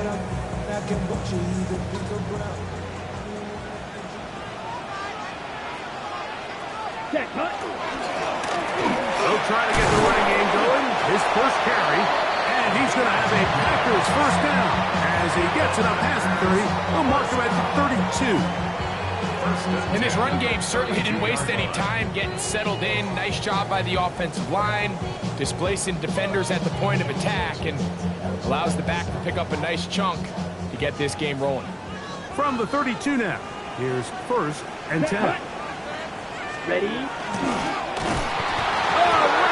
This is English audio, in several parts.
They'll try to get the running game going. His first carry, and he's going to have a Packers first down. As he gets it up past 30, they'll mark him at 32. And this run game certainly didn't waste any time getting settled in. Nice job by the offensive line, displacing defenders at the point of attack, and allows the back to pick up a nice chunk to get this game rolling. From the 32 now, here's first and 10. Ready? Right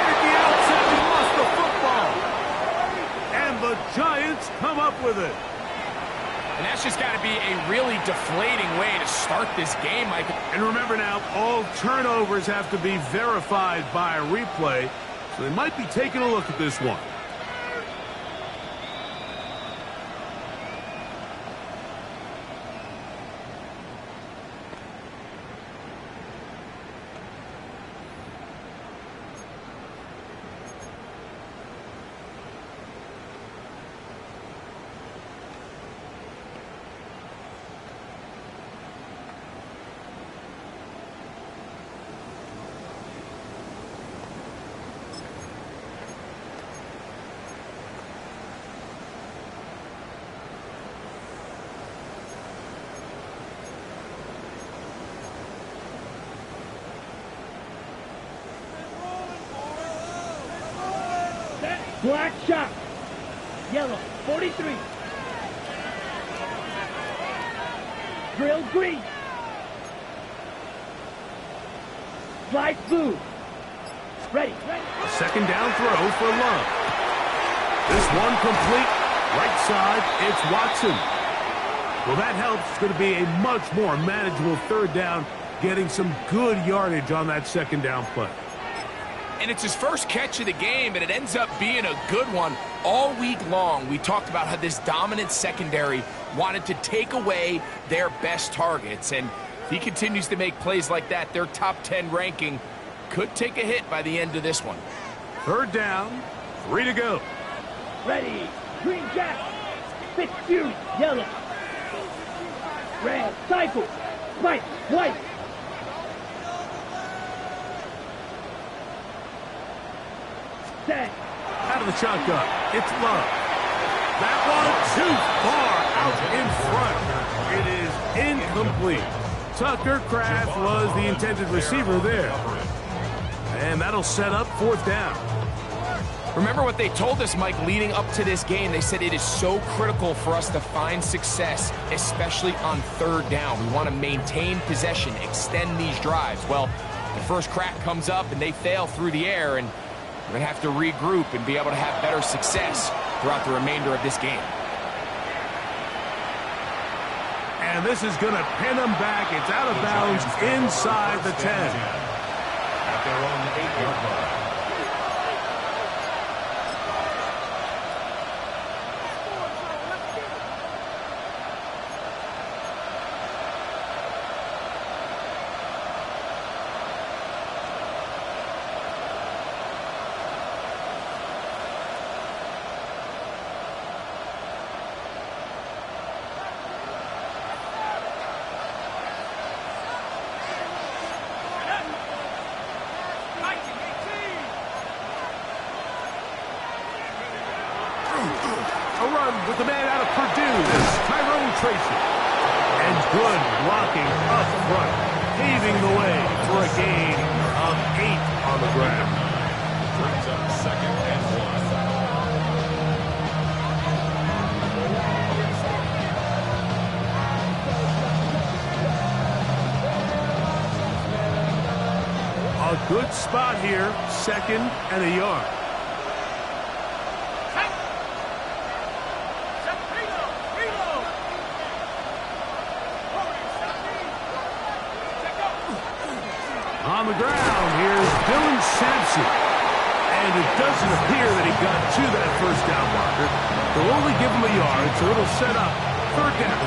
at the outset, he lost the football. And the Giants come up with it. And that's just got to be a really deflating way to start this game, Michael. And remember now, all turnovers have to be verified by a replay, so they might be taking a look at this one. Black shot. Yellow, 43. Drill green. Slide blue. Ready. A second down throw for Love. This one complete. Right side, it's Watson. Well, that helps. It's going to be a much more manageable third down, getting some good yardage on that second down play. And it's his first catch of the game, and it ends up being a good one. All week long, we talked about how this dominant secondary wanted to take away their best targets. And if he continues to make plays like that, their top 10 ranking could take a hit by the end of this one. Third down, 3 to go. Ready. Green jack. 6 fury. Yellow. Red. Cycle. White. White. Set. Out of the shotgun, it's Love. That one too far out in front. It is incomplete. Tucker Kraft was the intended receiver there. And that'll set up fourth down. Remember what they told us, Mike, leading up to this game. They said it is so critical for us to find success, especially on third down. We want to maintain possession, extend these drives. Well, the first crack comes up and they fail through the air, and we're going to have to regroup and be able to have better success throughout the remainder of this game. And this is going to pin them back. It's out of bounds inside the 10. At their own 8-yard line. With the man out of Purdue, this is Tyrone Tracy. And good blocking up front, paving the way for a gain of 8 on the ground. Brings up 2nd and 1. A good spot here, 2nd and a yard. On the ground, here's Dylan Sampson. And it doesn't appear that he got to that first down marker. They'll only give him a yard, so it'll set up third down.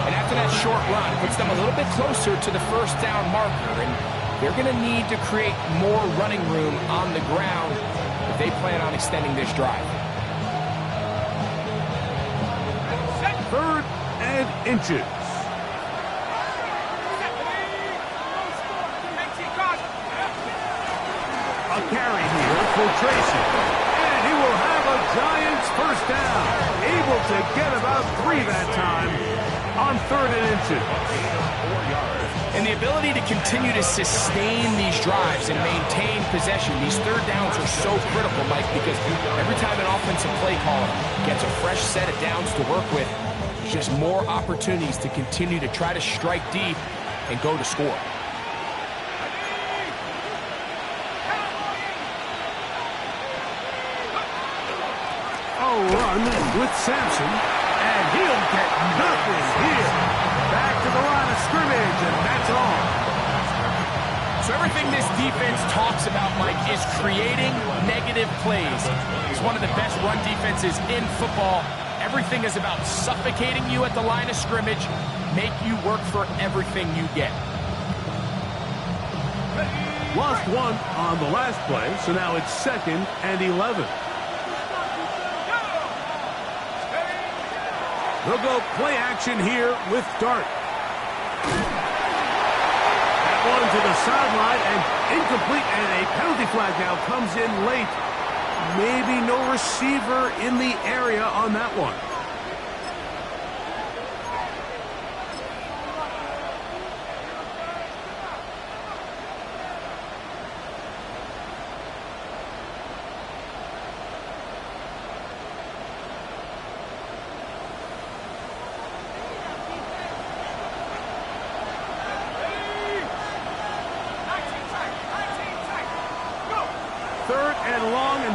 And after that short run, it puts them a little bit closer to the first down marker. And they're going to need to create more running room on the ground if they plan on extending this drive. inches. A carry here for Tracy. And he will have a Giants first down. Able to get about 3 that time on 3rd and inches. And the ability to continue to sustain these drives and maintain possession, these 3rd downs are so critical, Mike, because every time an offensive play caller gets a fresh set of downs to work with, there's just more opportunities to continue to try to strike deep and go to score. Run with Sampson, and he'll get nothing here. Back to the line of scrimmage, and that's all. So everything this defense talks about, Mike, is creating negative plays. It's one of the best run defenses in football. Everything is about suffocating you at the line of scrimmage, make you work for everything you get. Lost 1 on the last play, so now it's 2nd and 11. They'll go play action here with Dart. That one to the sideline and incomplete, and a penalty flag now comes in late. Maybe no receiver in the area on that one.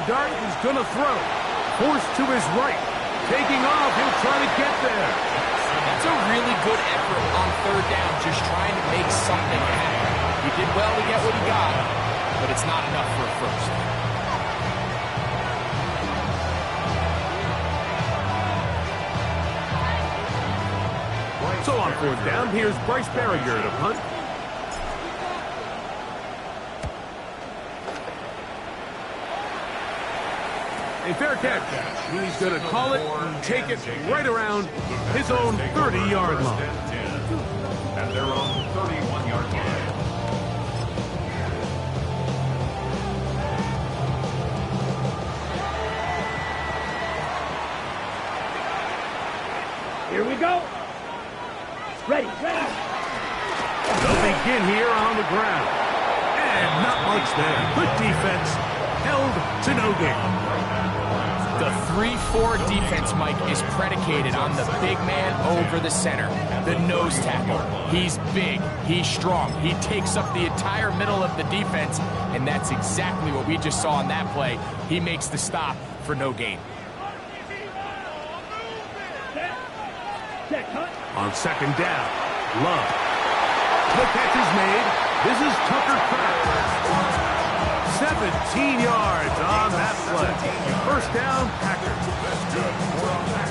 Dart is going to throw. Forced to his right. Taking off. He'll try to get there. That's a really good effort on 3rd down, just trying to make something happen. He did well to get what he got, but it's not enough for a first. So on 4th down, here's Bryce Barriger to punt. A fair catch. He's going to call it and take it right around his own 30-yard line. At their own 31-yard line. Here we go. Ready. They'll begin here on the ground. And not much there. Good defense. Held to no gain. The 3-4 defense, Mike, is predicated on the big man over the center, the nose tackle. He's big, he's strong, he takes up the entire middle of the defense, and that's exactly what we just saw on that play. He makes the stop for no gain. On 2nd down, Love. The catch is made. This is Tucker Kraft. 17 yards on that play. First down, Packers.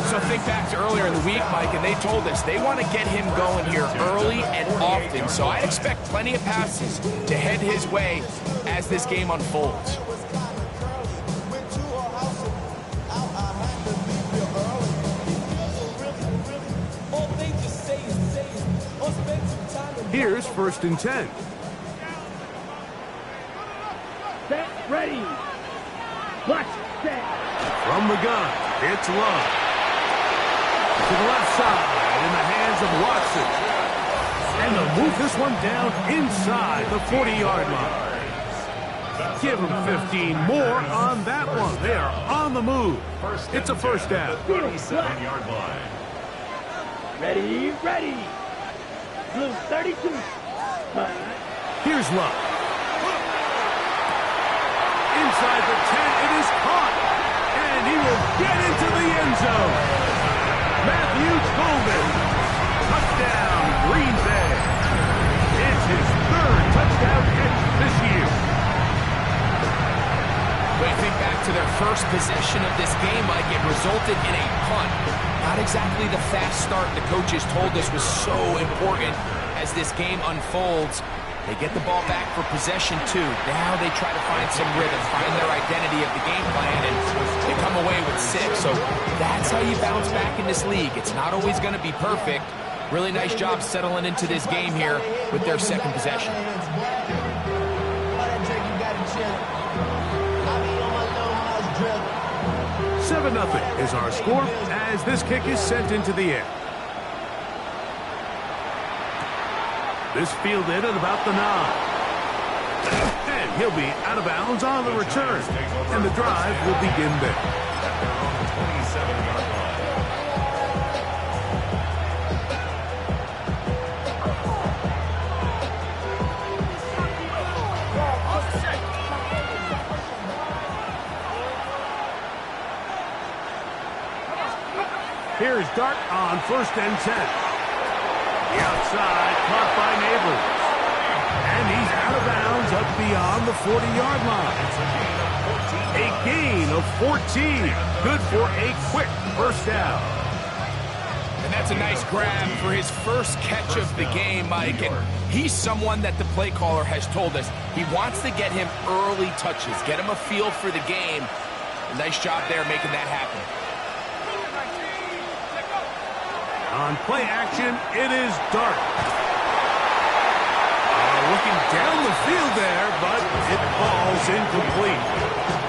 So think back to earlier in the week, Mike, and they told us they want to get him going here early and often. So I expect plenty of passes to head his way as this game unfolds. Here's 1st and 10. Set, ready. Watch, set. From the gun, it's Love. To the left side, in the hands of Watson. And they'll move this one down inside the 40-yard line. Give them 15 more on that one. They are on the move. It's a first down. 37-yard line. Ready. Blue 32. Here's Love. Inside the 10, it is caught. And he will get into the end zone. Matthew Golden. Touchdown, Green Bay. It's his 3rd touchdown catch this year. When you think back to their first possession of this game, Mike, it resulted in a punt. Not exactly the fast start the coaches told us was so important as this game unfolds. They get the ball back for possession 2. Now they try to find some rhythm, find their identity of the game plan, and they come away with 6. So that's how you bounce back in this league. It's not always going to be perfect, Really nice job settling into this game here with their second possession. 7-0 is our score as this kick is sent into the air. This fielded at about the 9. And he'll be out of bounds on the return. And the drive will begin there. Here's Dart on 1st and 10. The outside, caught by Neighbors. And he's out of bounds up beyond the 40-yard line. A gain of 14. Good for a quick first down. And that's a nice grab for his first catch of the game, Mike. And he's someone that the play caller has told us he wants to get him early touches, get him a feel for the game. A nice job there making that happen. On play action, it is Dart. Looking down the field there, but it falls incomplete.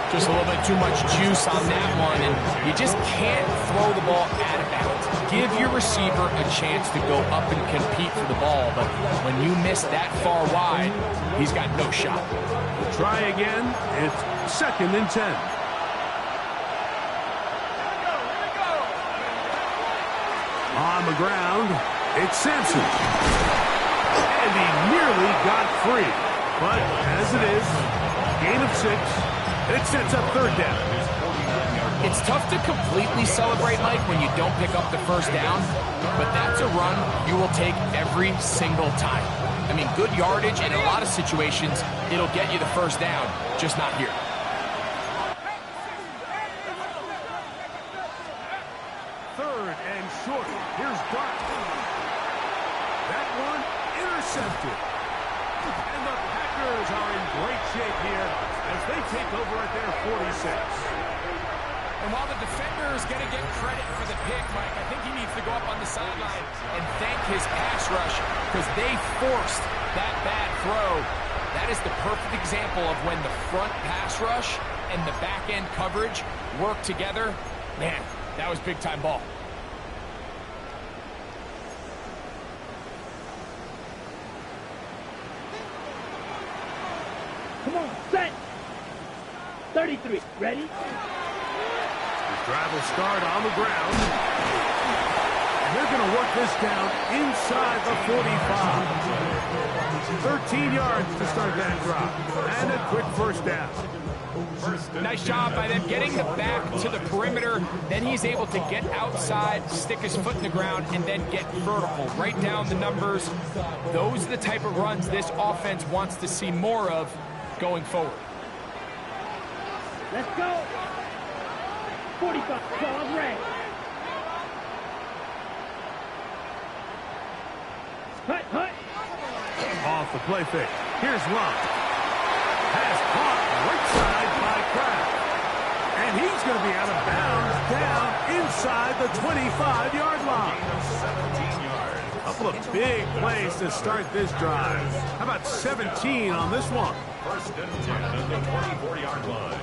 Just a little bit too much juice on that one, and you just can't throw the ball out of bounds. Give your receiver a chance to go up and compete for the ball, but when you miss that far wide, he's got no shot. We'll try again. It's 2nd and 10. On the ground, it's Sampson. And he nearly got free. But as it is, gain of 6, it sets up 3rd down. It's tough to completely celebrate, Mike, when you don't pick up the first down, but that's a run you will take every single time. I mean, good yardage, and in a lot of situations, it'll get you the first down, just not here. Short. Here's Dart. That one intercepted. And the Packers are in great shape here as they take over at their 46. And while the defender is going to get credit for the pick, Mike, I think he needs to go up on the sideline and thank his pass rush because they forced that bad throw. That is the perfect example of when the front pass rush and the back end coverage work together. Man, that was big-time ball. Come on, set. 33. Ready? The drive will start on the ground. And they're going to work this down inside the 45. 13 yards to start that drive. And a quick first down. Nice job by them getting the back to the perimeter. Then he's able to get outside, stick his foot in the ground, and then get vertical. Write down the numbers. Those are the type of runs this offense wants to see more of going forward. Let's go. 45. Ball red. Hut. Off the play fake. Here's Love. Pass caught right side by Kraft. And he's going to be out of bounds down inside the 25-yard line. 17 yards. A couple of big plays to start this drive. How about 17 on this one? 1st and 10 at the 24-yard line.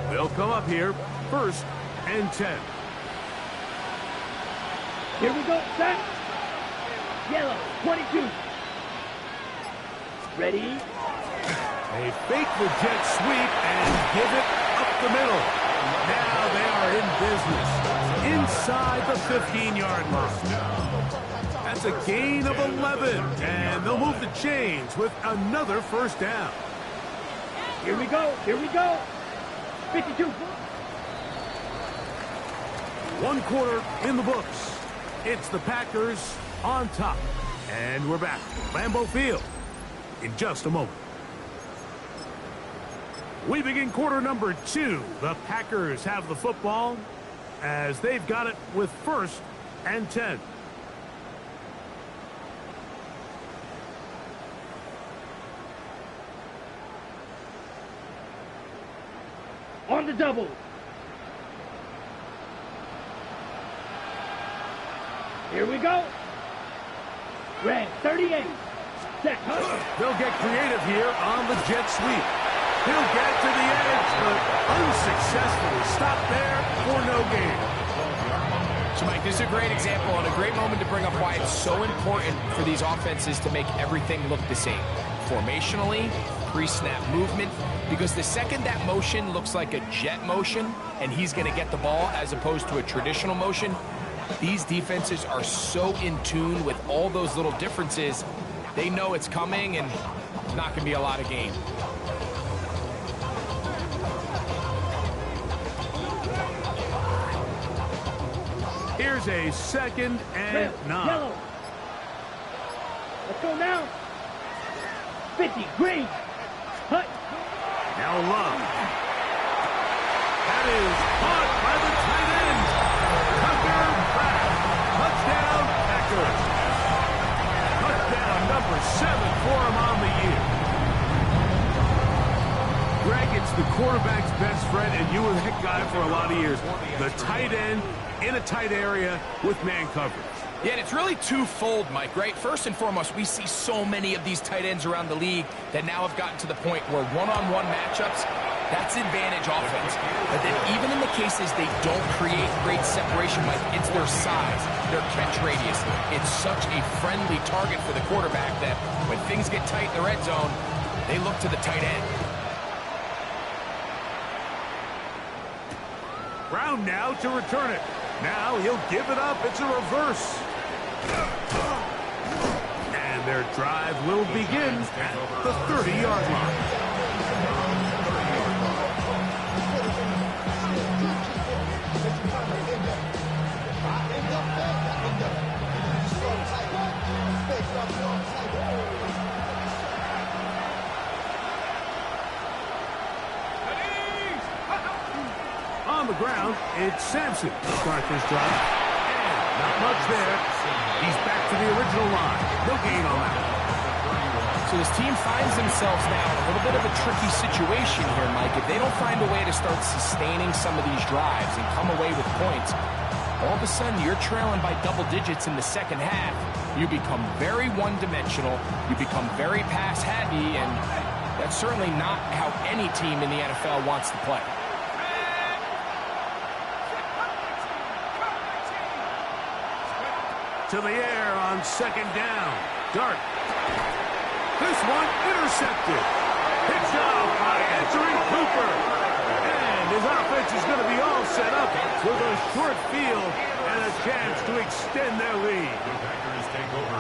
They'll come up here, 1st and 10. Here we go, set. Yellow, 22. Ready? A fake the jet sweep and give it up the middle. Now they are in business inside the 15-yard line. That's a gain of 11, and they'll move the chains with another first down. Here we go. 52. 1 quarter in the books. It's the Packers on top. And we're back. Lambeau Field in just a moment. We begin quarter number 2. The Packers have the football as they've got it with 1st and 10. On the double. Here we go. Red 38. Set. They'll get creative here on the jet sweep. He'll get to the edge, but unsuccessfully stopped there for no gain. So, Mike, this is a great example and a great moment to bring up why it's so important for these offenses to make everything look the same. Formationally, pre-snap movement, because the second that motion looks like a jet motion and he's going to get the ball as opposed to a traditional motion, these defenses are so in tune with all those little differences, they know it's coming and it's not going to be a lot of gain. Here's a 2nd and Red, 9. yellow. Let's go now. 50, green. Hut. Now Love. That is caught by the tight end. Tucker back. Touchdown, Packers. Touchdown number 7 for him on the year. Greg, it's the quarterback's best friend, and you were that guy for a lot of years. The tight end in a tight area with man coverage. Yeah, and it's really twofold, Mike, right? First and foremost, we see so many of these tight ends around the league that now have gotten to the point where one-on-one matchups, that's advantage offense. But then even in the cases they don't create great separation, Mike, it's their size, their catch radius. It's such a friendly target for the quarterback that when things get tight in the red zone, they look to the tight end. Brown now to return it. Now he'll give it up. It's a reverse. And their drive will begin at the 30-yard line. On the ground, it's Sampson to start this drive. And not much there. He's back to the original line. No gain on that. So this team finds themselves now in a little bit of a tricky situation here, Mike. If they don't find a way to start sustaining some of these drives and come away with points, all of a sudden you're trailing by double digits in the second half. You become very one-dimensional. You become very pass-heavy, and that's certainly not how any team in the NFL wants to play. To the air on 2nd down. Dart. This one intercepted. Picked off by Anthony Cooper. And his offense is going to be all set up with a short field and a chance to extend their lead.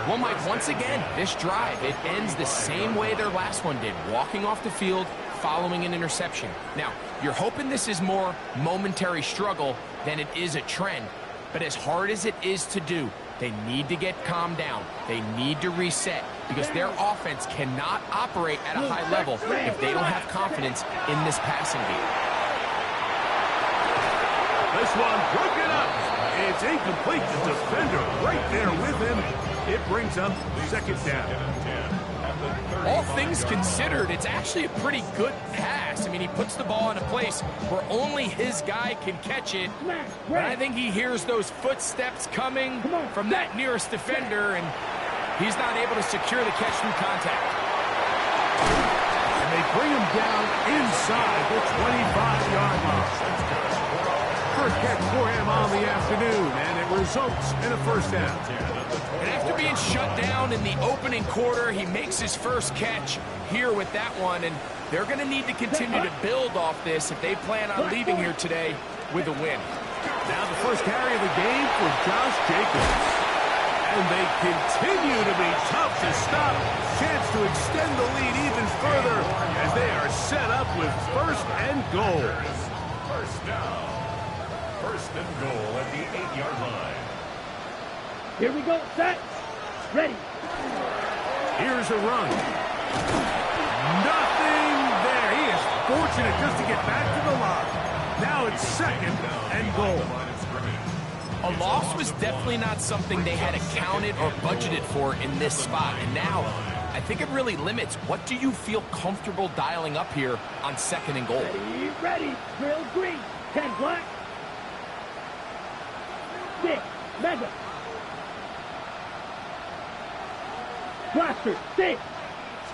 Well, Mike, once again, this drive, it ends the same way their last one did, walking off the field, following an interception. Now, you're hoping this is more momentary struggle than it is a trend. But as hard as it is to do, they need to get calmed down. They need to reset because their offense cannot operate at a high level if they don't have confidence in this passing game. This one broken up. It's incomplete. The defender right there with him. It brings up 2nd down. All things considered, it's actually a pretty good pass. I mean, he puts the ball in a place where only his guy can catch it. But I think he hears those footsteps coming from that nearest defender, and he's not able to secure the catch through contact. And they bring him down inside the 25-yard line. First catch for him on the afternoon, and it results in a 1st down. And after being shut down in the opening quarter, he makes his first catch here with that one, and they're going to need to continue to build off this if they plan on leaving here today with a win. Now the first carry of the game for Josh Jacobs. And they continue to be tough to stop. Chance to extend the lead even further as they are set up with 1st and goal. 1st down. 1st and goal at the 8-yard line. Here we go. Set. Ready. Here's a run. Nothing there. He is fortunate just to get back to the line. Now it's 2nd and goal. A loss was definitely not something they had accounted or budgeted for in this spot. And now I think it really limits what do you feel comfortable dialing up here on 2nd and goal. Ready, ready. Drill green. 10 black. 6. Mega. Blaster. 6.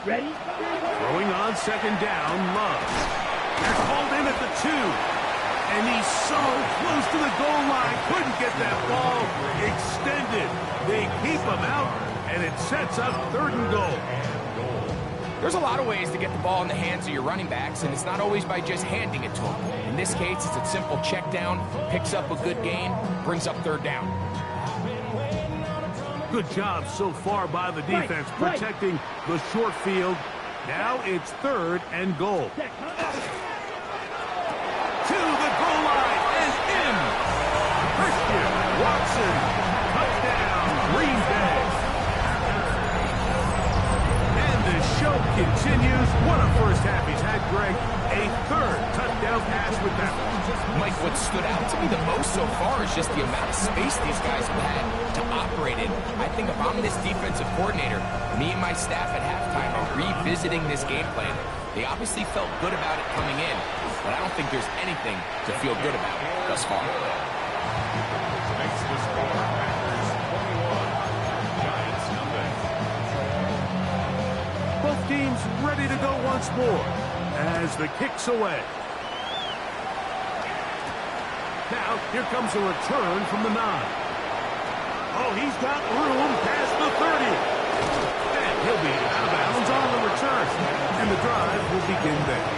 Ready? Throwing on 2nd down, Love. They're called in at the 2. And he's so close to the goal line. Couldn't get that ball extended. They keep him out, and it sets up 3rd and goal. There's a lot of ways to get the ball in the hands of your running backs, and it's not always by just handing it to them. In this case, it's a simple check down, picks up a good gain, brings up 3rd down. Good job so far by the defense protecting the short field. Now it's 3rd and goal. To the goal line and in. Christian Watson, touchdown, Green Bay. And the show continues. What a first half he's had, Greg. A 3rd touchdown pass with that one. Mike, what stood out to me the most so far is just the amount of space these guys have had to operate in. I think if I'm this defensive coordinator, me and my staff at halftime are revisiting this game plan. They obviously felt good about it coming in, but I don't think there's anything to feel good about thus far. Makes the score Packers 21, Giants nothing. Both teams ready to go once more as the kick's away. Now, here comes a return from the 9. Oh, he's got room past the 30. And he'll be out of bounds on the return. And the drive will begin there.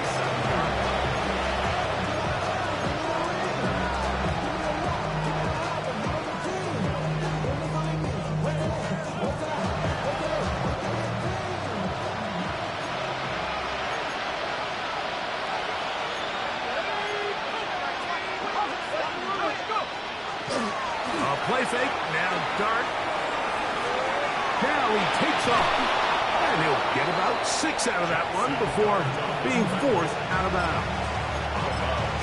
Play fake, now dart. Now he takes off. And he'll get about 6 out of that one before being forced out of bounds.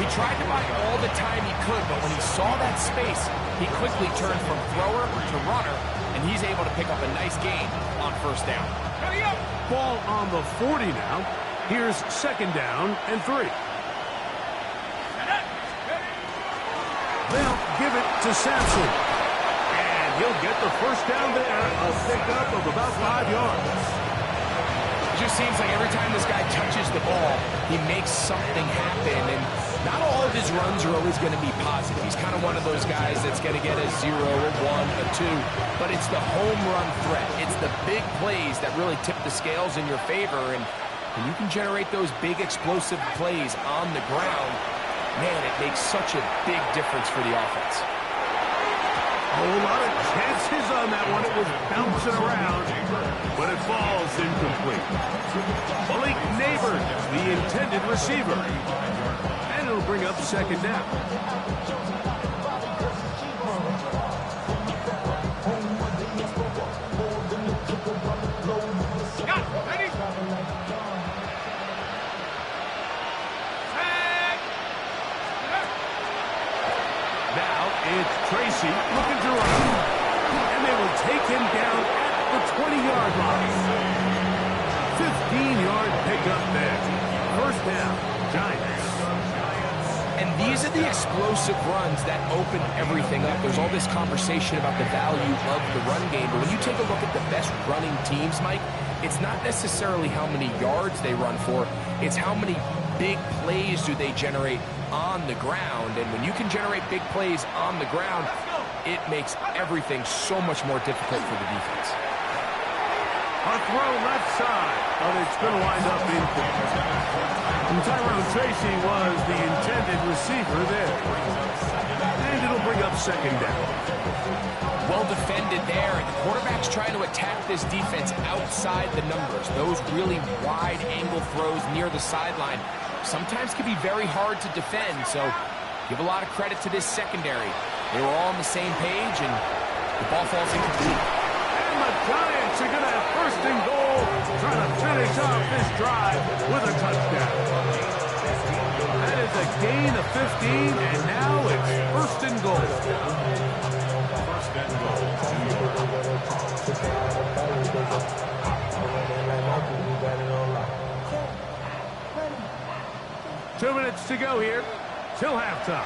He tried to buy all the time he could, but when he saw that space, he quickly turned from thrower to runner, and he's able to pick up a nice gain on 1st down. Ball on the 40 now. Here's 2nd down and 3. They'll give it to Sampson. And he'll get the 1st down there. A pickup of about 5 yards. It just seems like every time this guy touches the ball, he makes something happen. And not all of his runs are always going to be positive. He's kind of one of those guys that's going to get a 0, a 1, a 2. But it's the home run threat. It's the big plays that really tip the scales in your favor. And when you can generate those big explosive plays on the ground, man, it makes such a big difference for the offense. A whole lot of chances on that one. It was bouncing around, but it falls incomplete. Malik Neighbors, the intended receiver. And it'll bring up 2nd down. It's Tracy looking to run. And they will take him down at the 20-yard line. 15-yard pickup there. 1st down, Giants. And these are the explosive runs that open everything up. There's all this conversation about the value of the run game, but when you take a look at the best running teams, Mike, it's not necessarily how many yards they run for, it's how many big plays do they generate on the ground. And when you can generate big plays on the ground, it makes everything so much more difficult for the defense. A throw left side, but it's going to wind up incomplete. And Tyrone Tracy was the intended receiver there. And it'll bring up 2nd down. Well defended there, and the quarterback's trying to attack this defense outside the numbers. Those really wide angle throws near the sideline sometimes can be very hard to defend, so give a lot of credit to this secondary. They were all on the same page, and the ball falls incomplete. And the Giants are going to have 1st and goal, trying to finish off this drive with a touchdown. That is a gain of 15, and now it's 1st and goal. 1st and goal. 2 minutes to go here till halftime.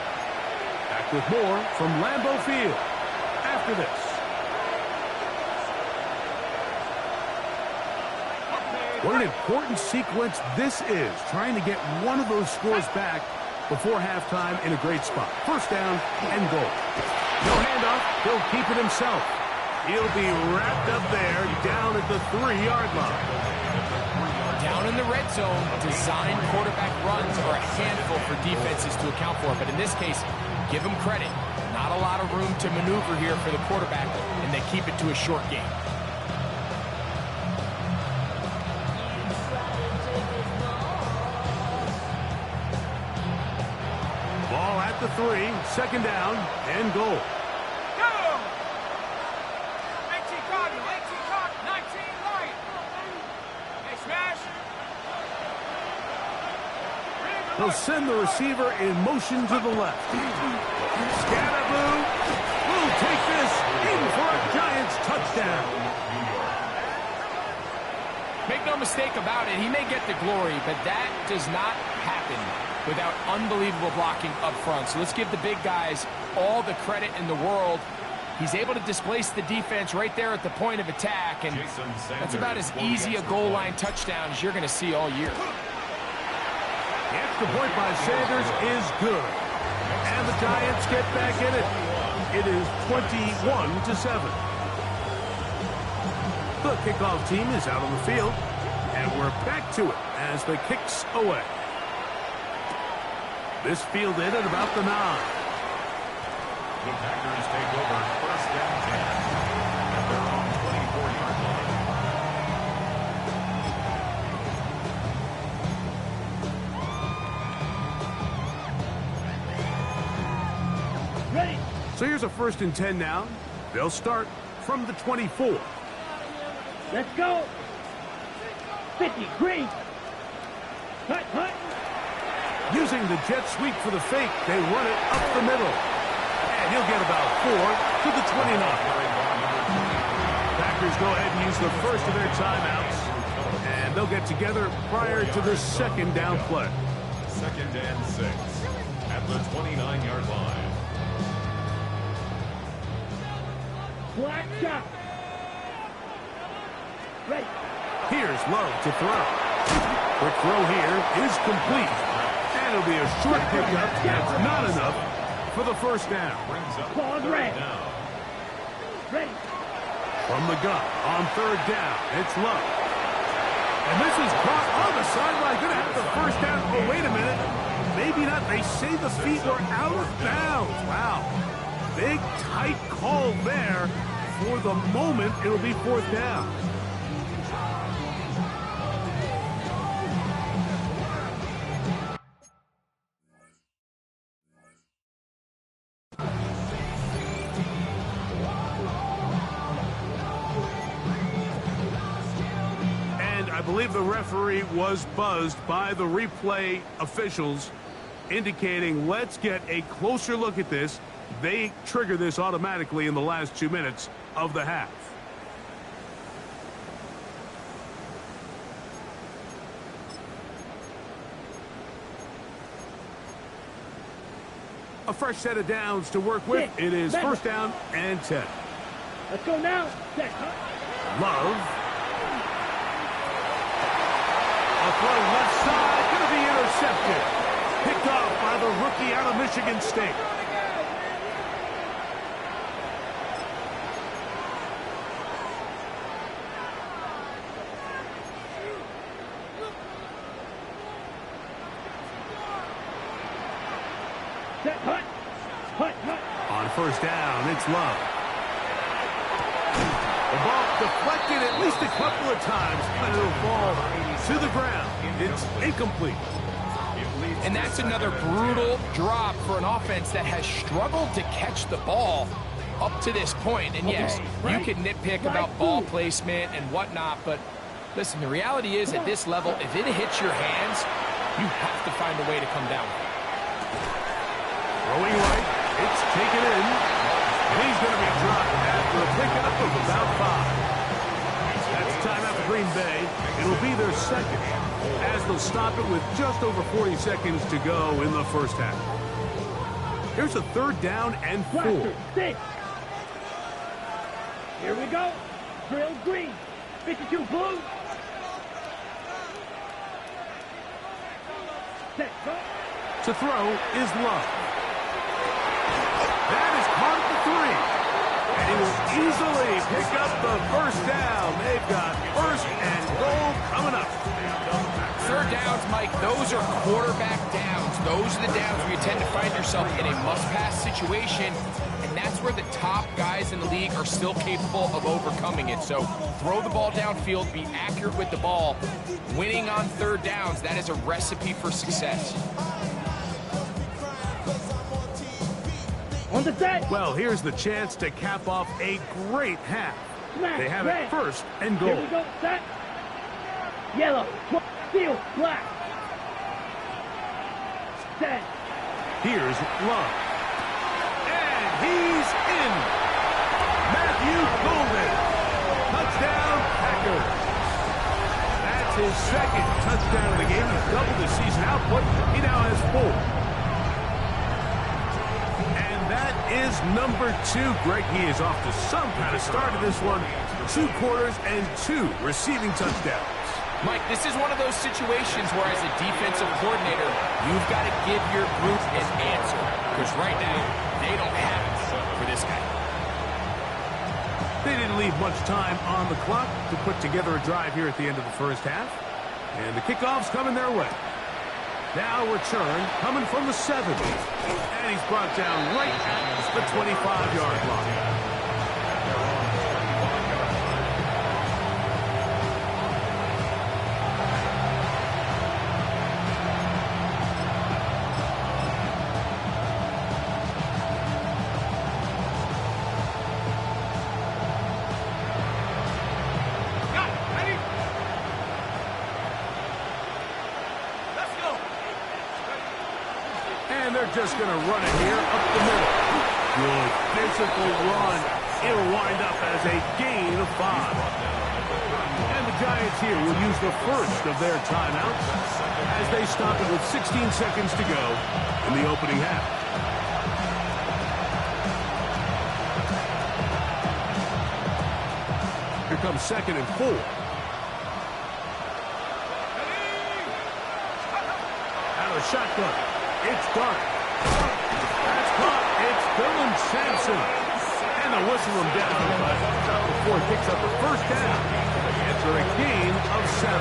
Back with more from Lambeau Field after this. What an important sequence this is, trying to get one of those scores back before halftime in a great spot. First down and goal. No handoff. He'll keep it himself. He'll be wrapped up there down at the 3-yard line. Down in the red zone, design quarterback runs are a handful for defenses to account for. But in this case, give them credit. Not a lot of room to maneuver here for the quarterback, and they keep it to a short game. Ball at the 3, second down and goal. They'll send the receiver in motion to the left. Scatterboo will take this in for a Giants touchdown. Make no mistake about it, he may get the glory, but that does not happen without unbelievable blocking up front. So let's give the big guys all the credit in the world. He's able to displace the defense right there at the point of attack, and that's about as easy a goal line touchdown as you're going to see all year. The extra point by Sanders is good. And the Giants get back in it. It is 21-7. The kickoff team is out on the field. And we're back to it as the kick's away. This fielded at about the 9. The Packers take over first and 10 at their own 24-yard line. Ready. So here's a 1st and 10 now. They'll start from the 24. Let's go. 50, green. Hut, hut. Using the jet sweep for the fake, they run it up the middle. And he'll get about 4 to the 29. Packers go ahead and use the first of their timeouts. And they'll get together prior to the second down play. 2nd and 6 at the 29-yard line. Black shot. Ready. Here's Love to throw. Quick throw here is complete. And it'll be a short pickup. That's not enough for the first down. Ball red. Ready. From the gun on 3rd down, it's Love. And this is caught on the sideline. Going to have the first down. Oh, wait a minute. Maybe not. They say the feet were out of bounds. Wow. Big, tight call there. For the moment, it'll be 4th down. And I believe the referee was buzzed by the replay officials, indicating let's get a closer look at this. They trigger this automatically in the last 2 minutes of the half. A fresh set of downs to work with. It is 1st down and 10. Let's go now. Set. Love. A throw left side. Going to be intercepted. Picked off by the rookie out of Michigan State. Set. Hut. Hut. Hut. On 1st down, it's Love. The ball deflected at least a couple of times, but it'll fall to the ground. It's incomplete. And that's another brutal drop for an offense that has struggled to catch the ball up to this point. And yes, you can nitpick about ball placement and whatnot, but listen, the reality is at this level, if it hits your hands, you have to find a way to come down. Throwing right, it's taken in. And he's going to be dropped after a pickup of about 5. That's time out for Green Bay. It'll be their second. as they'll stop it with just over 40 seconds to go in the first half. Here's a third down and 4. Blaster, 6. Here we go. Drill green. 52 blue. Set, go. To throw is Love. That is caught at the 3. And he will easily pick up the first down. They've got first and goal coming up. Third downs, Mike, those are quarterback downs. Those are the downs where you tend to find yourself in a must-pass situation, and that's where the top guys in the league are still capable of overcoming it. So throw the ball downfield, be accurate with the ball. Winning on third downs, that is a recipe for success. On the set. Well, here's the chance to cap off a great half. Smash, They have red. it first and Here goal. we go. Set. Yellow. Steel. Black. Set. Here's Love. And he's in. Matthew Golden. Touchdown, Packers. That's his second touchdown of the game. He's doubled his season output. He now has 4. And that is number 2. Greg, he is off to some kind of start of this one. 2 quarters and 2 receiving touchdowns. Mike, this is one of those situations where as a defensive coordinator, you've got to give your group an answer. Because right now, they don't have it for this guy. They didn't leave much time on the clock to put together a drive here at the end of the first half. And the kickoff's coming their way. Now return coming from the 7. And he's brought down right at the 25-yard line. And they're just going to run it here up the middle. Good physical run. It'll wind up as a gain of 5. And the Giants here will use the first of their timeouts as they stop it with 16 seconds to go in the opening half. Here comes 2nd and 4. Out of the shotgun. It's Dark. That's caught. It's Dylan Sampson. And they'll whistle him down before he picks up the first down. After a gain of 7.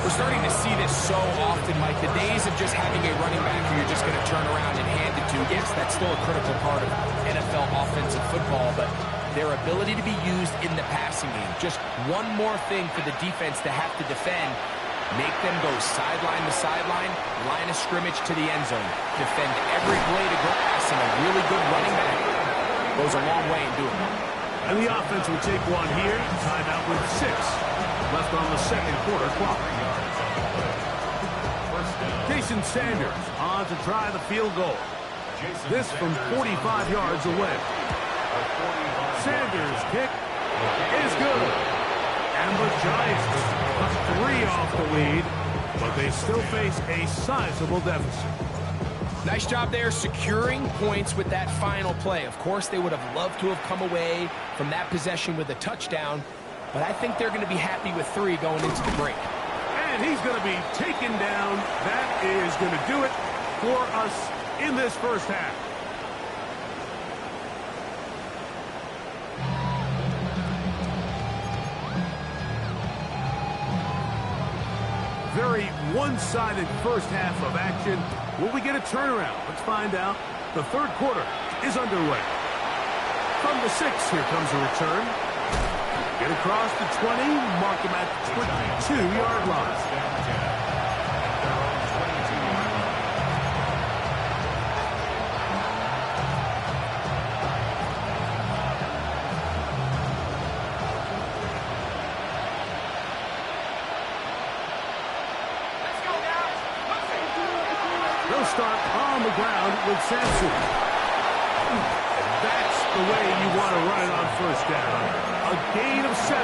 We're starting to see this so often, Mike. The days of just having a running back who you're just going to turn around and hand it to. Yes, that's still a critical part of NFL offensive football, but their ability to be used in the passing game. Just one more thing for the defense to have to defend. Make them go sideline to sideline, line of scrimmage to the end zone. Defend every blade of grass, and a really good running back goes a long way in doing that. And the offense will take one here. Timeout with 6 left on the second quarter clock. Jason Sanders on to try the field goal. This from 45 yards away. Sanders' kick is good. And the Giants cut 3 off the lead, but they still face a sizable deficit. Nice job there securing points with that final play. Of course, they would have loved to have come away from that possession with a touchdown, but I think they're going to be happy with 3 going into the break. And he's going to be taken down. That is going to do it for us in this first half. Very one-sided first half of action. Will we get a turnaround? Let's find out. The third quarter is underway. From the 6, here comes a return. Get across the 20, mark him at the 22-yard line. They'll start on the ground with Sampson. That's the way you want to run it on first down. A gain of 7.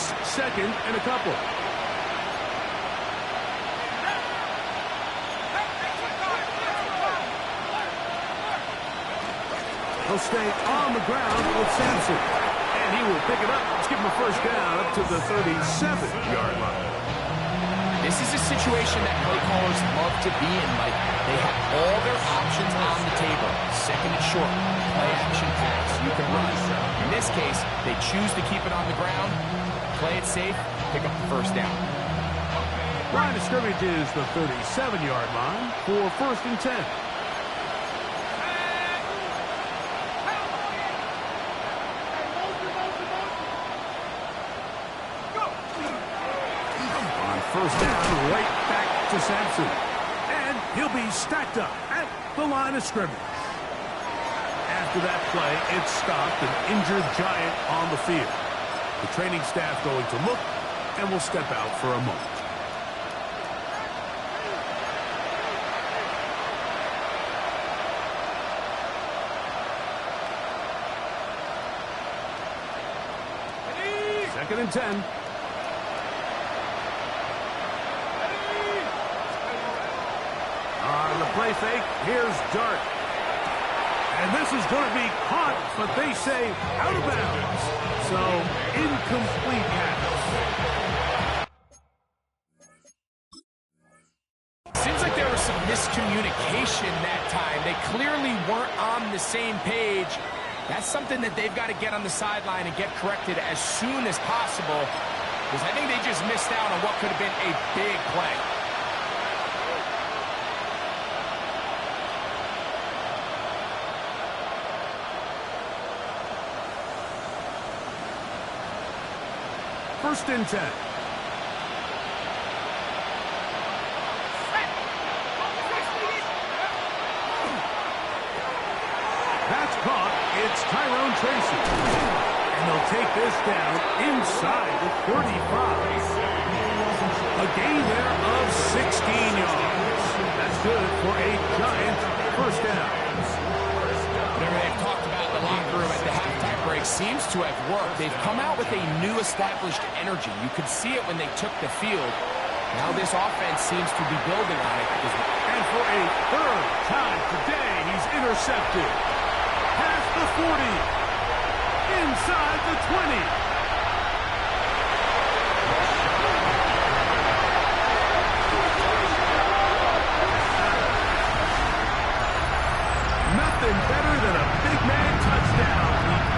It's 2nd and a couple. He'll stay on the ground with Sampson. And he will pick it up. Let's give him a first down up to the 37-yard line. This is a situation that play callers love to be in, Mike. They have all their options on the table. 2nd and short, play action pass. You can run. In this case, they choose to keep it on the ground, play it safe, pick up the first down. Line of scrimmage is the 37-yard line for 1st and 10. First down, right back to Sampson. And he'll be stacked up at the line of scrimmage. After that play, it stopped an injured Giant on the field. The training staff going to look and will step out for a moment. Second and 10. On the play fake, here's Dart. And this is going to be caught, but they say out of bounds. So, incomplete pass. Seems like there was some miscommunication that time. They clearly weren't on the same page. That's something that they've got to get on the sideline and get corrected as soon as possible, because I think they just missed out on what could have been a big play. First and 10. That's caught. It's Tyrone Tracy. And they'll take this down inside the 35. A gain there of 16 yards. That's good for a Giant first down. Whatever they've talked about in the locker room at the halftime break seems to have worked. They've come out with a new established energy. You could see it when they took the field. Now this offense seems to be building on it. And for a third time today, he's intercepted. Past the 40. Inside the 20. Nothing better than a big man touchdown.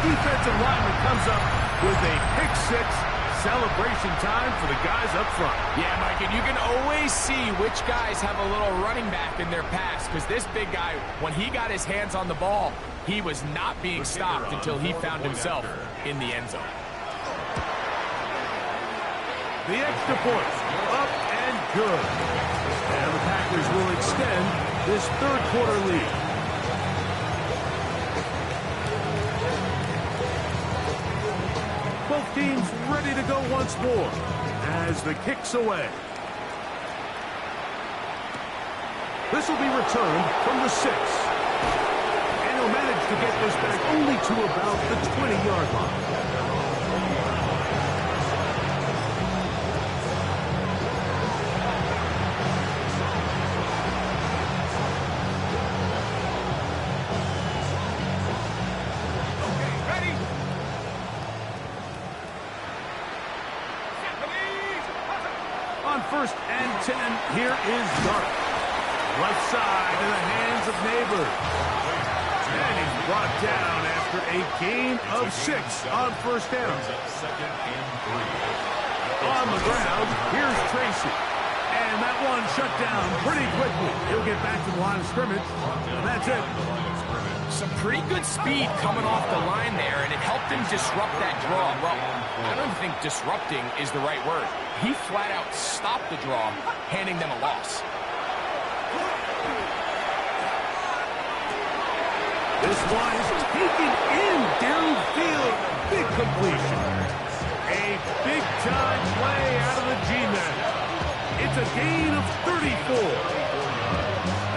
The defensive lineman comes up with a pick-6. Celebration time for the guys up front. Yeah, Mike, and you can always see which guys have a little running back in their pass, because this big guy, when he got his hands on the ball, he was not being stopped until he found himself in the end zone. The extra point, up and good. And the Packers will extend this third quarter lead. Both teams ready to go once more as the kick's away. This will be returned from the 6. And he'll manage to get this back only to about the 20-yard line. First and 10, here is Dart. Left side in the hands of Neighbors. And he's brought down after a gain of 6 on first down. On the ground, here's Tracy. And that one shut down pretty quickly. He'll get back to the line of scrimmage. And that's it. Some pretty good speed coming off the line there, and it helped him disrupt that draw. Well, I don't think disrupting is the right word. He flat out stopped the draw, handing them a loss. This one is taken in downfield. Big completion. A big-time play out of the G-men. It's a gain of 34.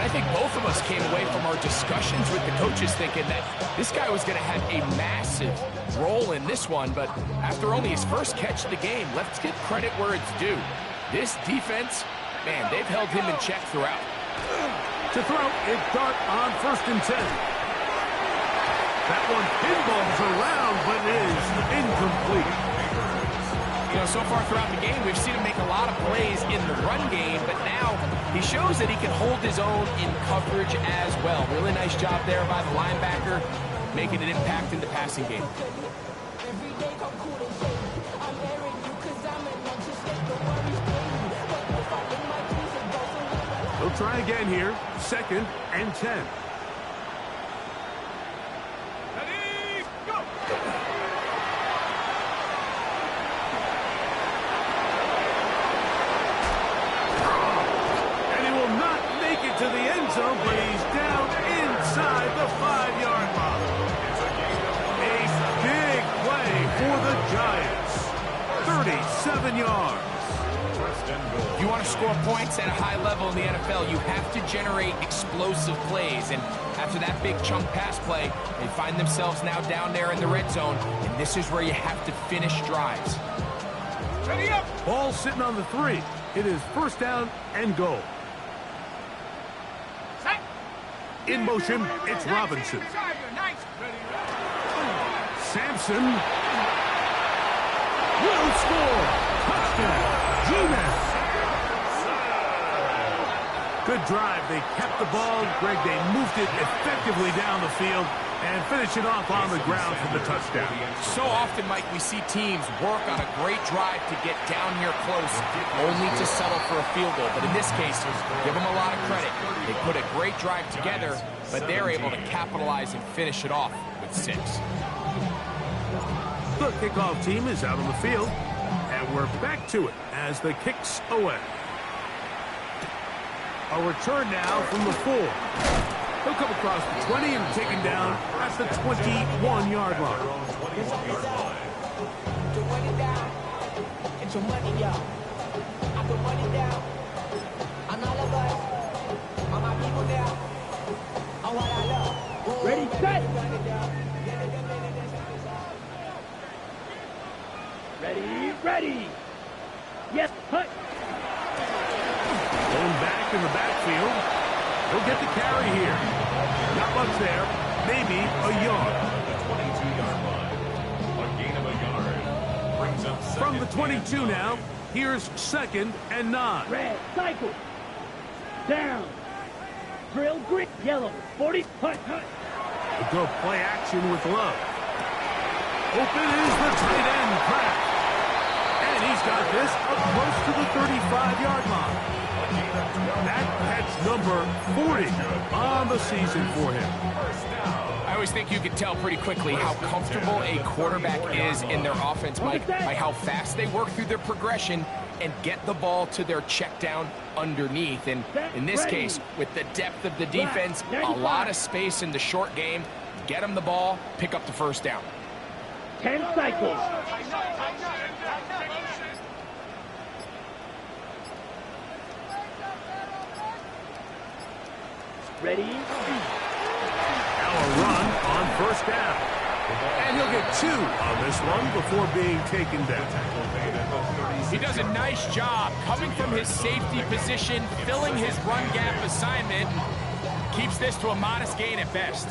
I think both of us came away from our discussions with the coaches thinking that this guy was going to have a massive role in this one, but after only his first catch of the game, let's give credit where it's due. This defense, man, they've held him in check throughout. To throw, it's Dart on 1st and 10. That one pinballs around, but is incomplete. You know, so far throughout the game, we've seen him make a lot of plays in the run game, but now he shows that he can hold his own in coverage as well. Really nice job there by the linebacker, making an impact in the passing game. He'll try again here, 2nd and 10. Ready, go! And he will not make it to the end zone, but he's down inside the 5-yard line. A big play for the Giants. 37 yards. If you want to score points at a high level in the NFL, you have to generate explosive plays. And after that big chunk pass play, they find themselves now down there in the red zone. And this is where you have to finish drives. Ready up! Ball sitting on the 3. It is 1st down and goal. Set! In motion, it's Robinson. Sampson will score. Touchdown. G-Man. Good drive. They kept the ball. Greg, they moved it effectively down the field and finish it off on the ground for the touchdown. So often, Mike, we see teams work on a great drive to get down here close, only to settle for a field goal. But in this case, give them a lot of credit. They put a great drive together, but they're able to capitalize and finish it off with 6. The kickoff team is out on the field, and we're back to it as the kick's away. A return now from the 4. He'll come across the 20 and taken down at the 21-yard line. Ready, set. Ready. Yes, hut. Going back in the backfield. He'll get the carry here. Not much there. Maybe a yard. The 22-yard line. A gain of a yard. Brings up From the 22 now, here's 2nd and 9. Red, cycle. Down. Drill, grit, yellow. 40, hut. A good play action with Love. Open is the tight end, Pratt. And he's got this up close to the 35-yard line. That's number 40 on the season for him. I always think you can tell pretty quickly how comfortable a quarterback is in their offense, Mike, by how fast they work through their progression and get the ball to their check down underneath. And in this case, with the depth of the defense, a lot of space in the short game, get them the ball, pick up the 1st down. 10 cycles. Ready? Now a run on 1st down. And he'll get 2 on this one before being taken down. He does a nice job coming from his safety position, filling his run gap assignment, keeps this to a modest gain at best.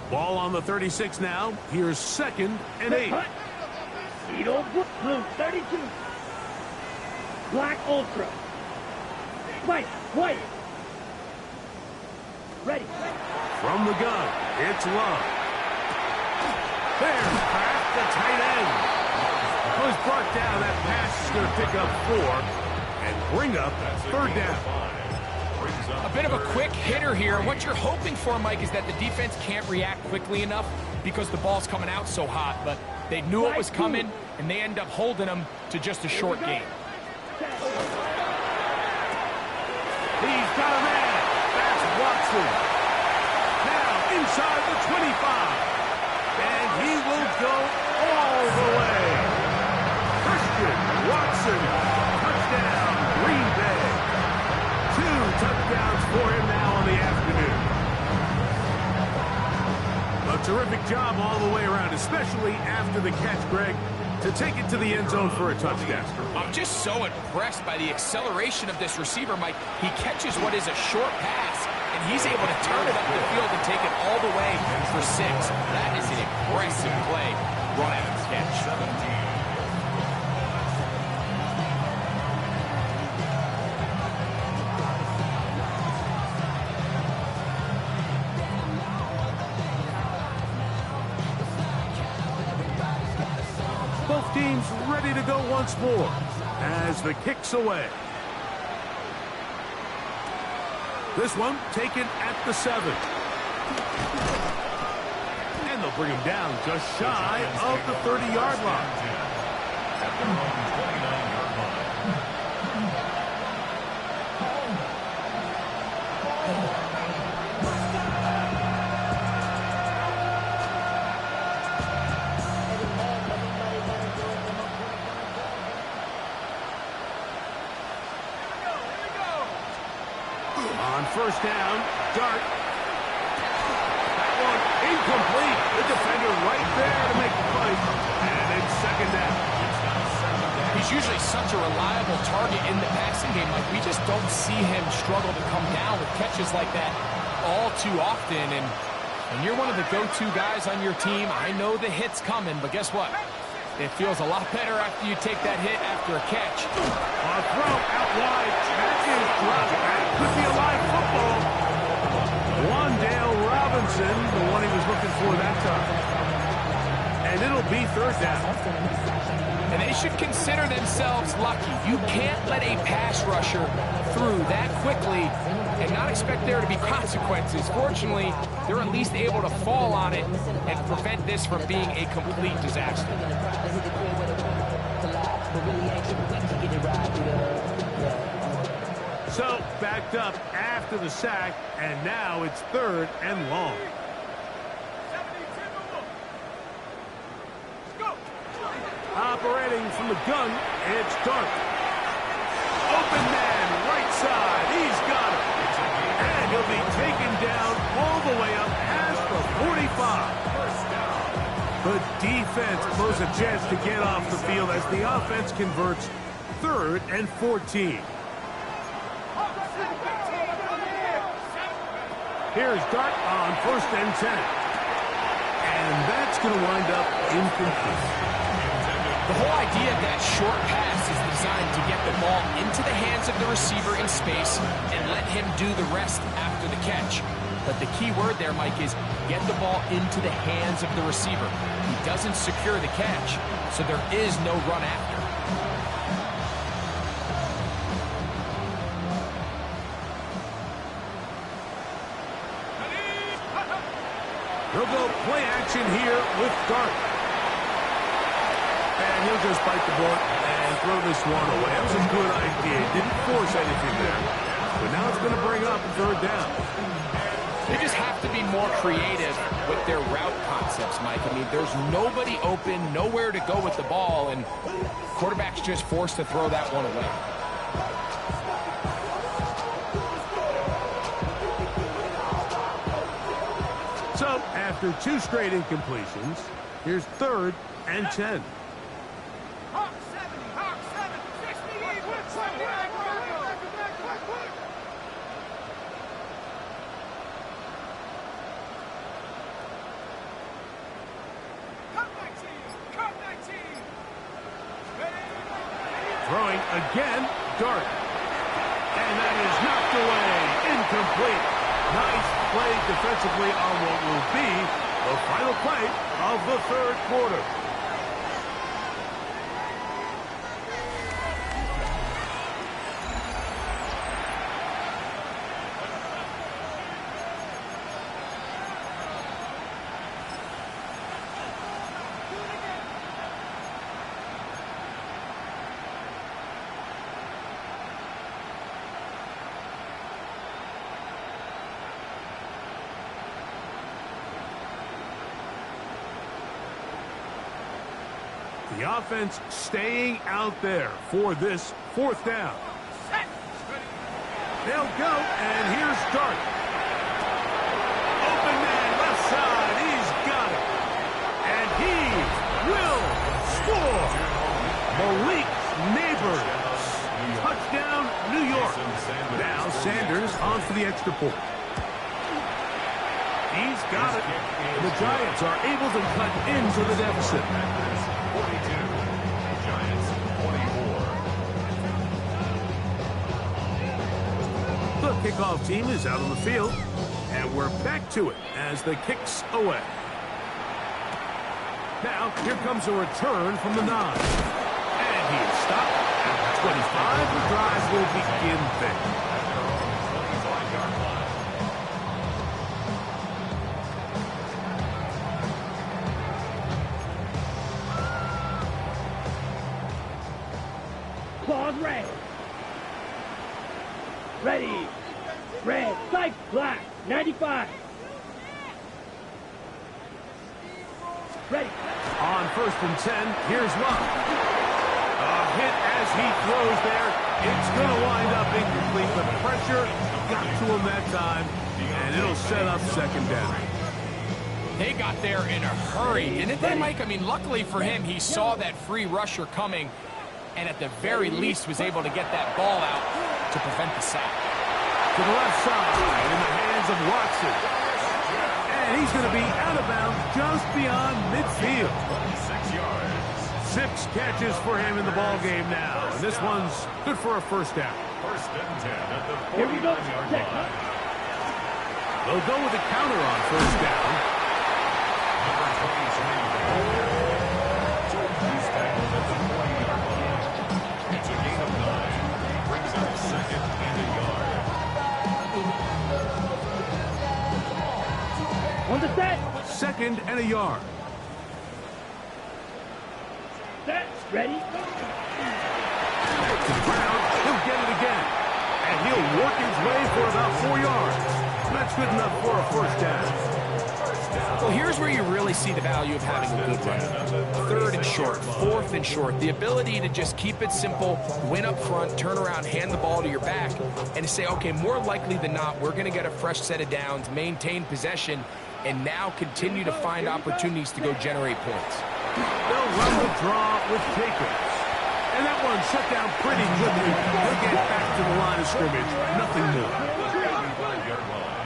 Ball on the 36 now. Here's 2nd and 8. Edo Blue 32. Black Ultra. White. Ready. From the gun, it's Love. There's Pratt, the tight end. Was brought down. That pass is going to pick up 4 and bring up 3rd down. A bit of a quick hitter here. What you're hoping for, Mike, is that the defense can't react quickly enough because the ball's coming out so hot. But they knew it was coming, and they end up holding them to just a short game. He's got a man. That's Watson. Now inside the 25. And he will go all the way. Christian Watson. Touchdown, Green Bay. 2 touchdowns for him now on the A terrific job all the way around, especially after the catch, Greg, to take it to the end zone for a touchdown. I'm just so impressed by the acceleration of this receiver, Mike. He catches what is a short pass, and he's able to turn it up the field and take it all the way for 6. That is an impressive play run after the catch. 17. Both teams ready to go once more as the kick's away. This one taken at the 7. And they'll bring him down just shy of the 30-yard line. At their own 29-yard line. On first down, Dart. That one incomplete. The defender right there to make the play. And it's second down. He's usually such a reliable target in the passing game. Like, we just don't see him struggle to come down with catches like that all too often. And when you're one of the go-to guys on your team, I know the hit's coming, but guess what? It feels a lot better after you take that hit after a catch. On throw out wide. That is dropped. That could be a live football. Wandale Robinson, the one he was looking for that time. And it'll be third down. And they should consider themselves lucky. You can't let a pass rusher through that quickly and not expect there to be consequences. Fortunately, they're at least able to fall on it and prevent this from being a complete disaster. So, backed up after the sack, and now it's third and long. Operating from the gun, it's Dart. Open man, right side, he's got it. And he'll be taken down all the way up past the 45. The defense blows a chance to get off the field as the offense converts 3rd and 14. Here's Dart on 1st and 10. And that's going to wind up incomplete. The whole idea of that short pass is designed to get the ball into the hands of the receiver in space and let him do the rest after the catch. But the key word there, Mike, is get the ball into the hands of the receiver. He doesn't secure the catch, so there is no run after. They'll go play action here with Dart. And he'll just bite the bullet and throw this one away. That was a good idea. Didn't force anything there. But now it's going to bring up 3rd down. They just have to be more creative with their route concepts, Mike. I mean, there's nobody open, nowhere to go with the ball, and quarterback's just forced to throw that one away. So, after 2 straight incompletions, here's 3rd and 10. Throwing again, Dart. And that is knocked away. Incomplete. Nice play defensively on what will be the final play of the 3rd quarter. The offense staying out there for this 4th down. They'll go, and here's Dart. Open man, left side. He's on for the extra point. He's got it. And the Giants are able to cut into the deficit. 42. Giants 44. The kickoff team is out on the field. And we're back to it as the kick's away. Now, here comes a return from the 9. And he is stopped at 25. The drive will begin there. Claws red. Ready. Red. Sight black. 95. Ready. On 1st and 10, here's Love. A hit as he throws there. It's going to wind up incomplete, but pressure got to him that time, and it'll set up 2nd down. They got there in a hurry, didn't they, Mike? I mean, luckily for him, he saw that free rusher coming, and at the very least was able to get that ball out to prevent the sack. To the left side, in the hands of Watson. And he's going to be out of bounds just beyond midfield. 26 yards. 6 catches for him in the ball game now. And this one's good for a 1st down. 1st and 10 at the Here we go. 49-yard line. They'll go with the counter on 1st down. Number 23. He's tackled at the 40-yard line. It's a gain of 9. Brings up 2nd and a yard. On the set. 2nd and a yard. Set. Ready. To the ground. He'll get it again. And he'll work his way for about 4 yards. That's good enough for a 1st down. Well, here's where you really see the value of having a good run. 3rd and short, 4th and short. The ability to just keep it simple, win up front, turn around, hand the ball to your back, and to say, okay, more likely than not, we're going to get a fresh set of downs, maintain possession, and now continue to find opportunities to go generate points. They'll run the draw with Jacobs. And that one shut down pretty quickly. He'll get back to the line of scrimmage. Nothing more. 35-yard line.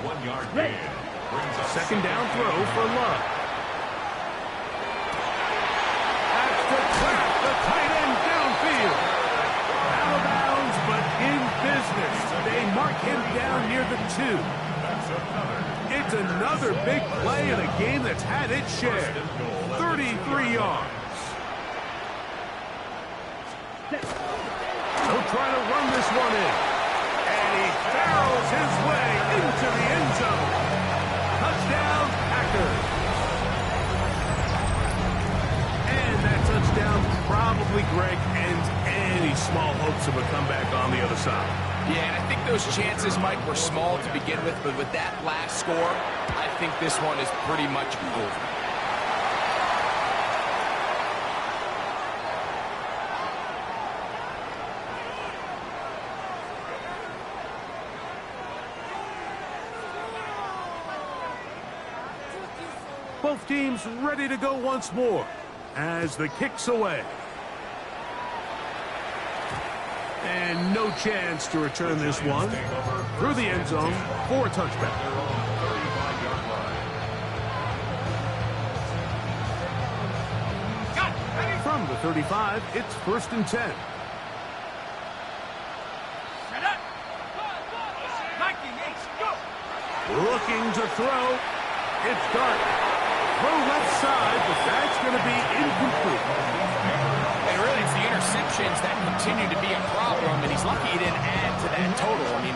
1 yard gain. Brings up 2nd down throw for Love. That's the trap. The tight end downfield. Out of bounds, but in business. They mark him down near the 2. It's another big play in a game that's had its share. 33 yards. He'll try to run this one in. And he barrels his way into the end zone. Touchdown, Packers. And that touchdown probably, Greg, ends any small hopes of a comeback on the other side. Yeah, and I think those chances, Mike, were small to begin with, but with that last score, I think this one is pretty much over. Both teams ready to go once more as the kick's away. And no chance to return this one through the end zone for a touchback. From the 35, it's 1st and 10. Looking to throw. It's Dart. Throw left side, but that's going to be incomplete. And really, it's the interceptions that continue to be a problem, and he's lucky he didn't add to that total. I mean,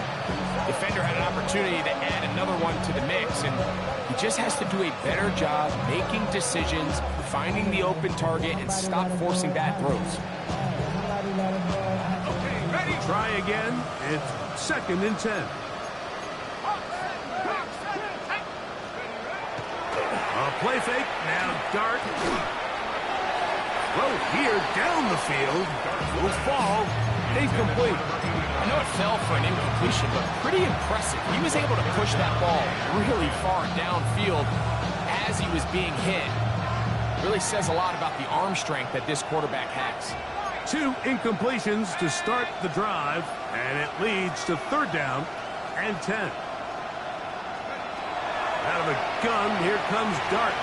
defender had an opportunity to add another one to the mix, and he just has to do a better job making decisions, finding the open target, and stop forcing bad throws. Okay, ready. Try again. It's 2nd and 10. A play fake. Now Dart. Throw here down the field. Will fall. Incomplete. I know it fell for an incompletion, but pretty impressive. He was able to push that ball really far downfield as he was being hit. Really says a lot about the arm strength that this quarterback has. 2 incompletions to start the drive, and it leads to 3rd down and 10. Out of a gun, here comes Dart.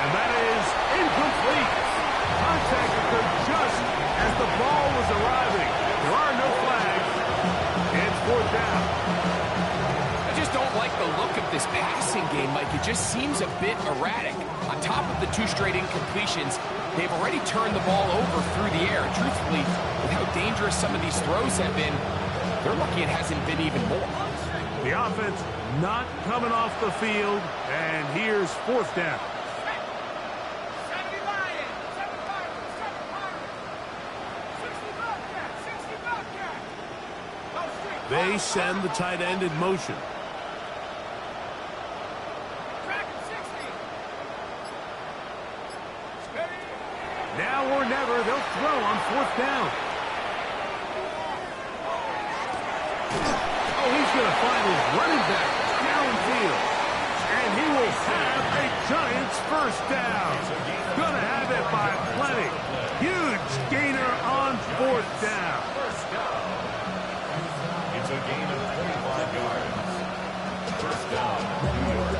And that is incomplete. Contact occurred just as the ball was arriving. There are no flags. It's 4th down. I just don't like the look of this passing game, Mike. It just seems a bit erratic. On top of the 2 straight incompletions, they've already turned the ball over through the air. Truthfully, with how dangerous some of these throws have been, they're lucky it hasn't been even more. The offense not coming off the field, and here's 4th down. They send the tight end in motion. Now or never, they'll throw on 4th down. Oh, he's going to find his running back downfield. And he will have a Giants 1st down. Going to have it by plenty. Huge gainer on 4th down. It's a gain of 25 yards. 1st down, New York.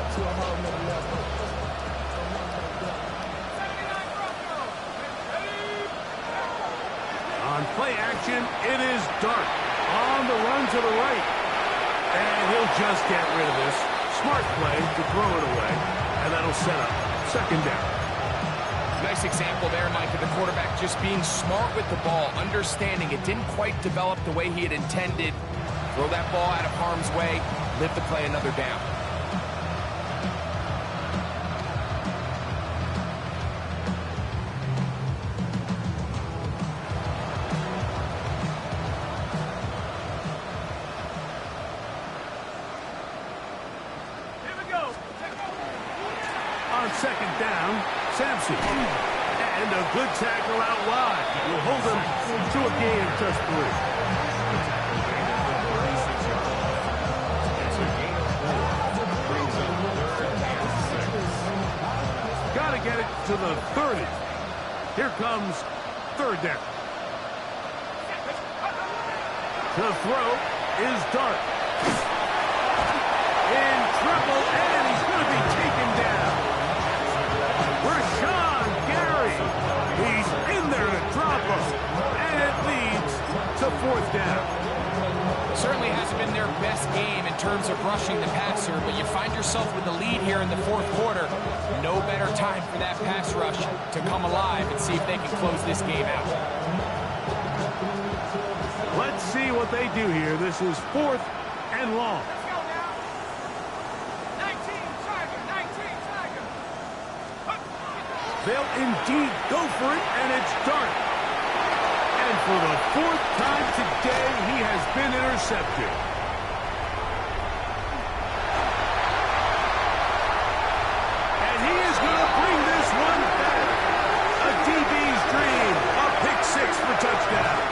On play action, it is Dart on the run to the right. And he'll just get rid of this. Smart play to throw it away. And that'll set up 2nd down. Nice example there, Mike, of the quarterback just being smart with the ball, understanding it didn't quite develop the way he had intended. Throw that ball out of harm's way, live to play another down. On 2nd down, Sampson. And a good tackle out wide. Will hold them to a gain of just 3. It's a gain of 4. Brings up 3rd and 6. Got to get it to the 30. Here comes 3rd down. The throw is Dart. In trouble, and he's going to be taken down. Rashawn Gary. He's in there to drop him. And it leads to 4th down. Certainly hasn't been their best game in terms of rushing the passer, but you find yourself with the lead here in the 4th quarter. No better time for that pass rush to come alive and see if they can close this game out. Let's see what they do here. This is 4th and long. They'll indeed go for it, and it's Dart. And for the 4th time today, he has been intercepted. And he is going to bring this one back. A DB's dream. A pick 6 for touchdown.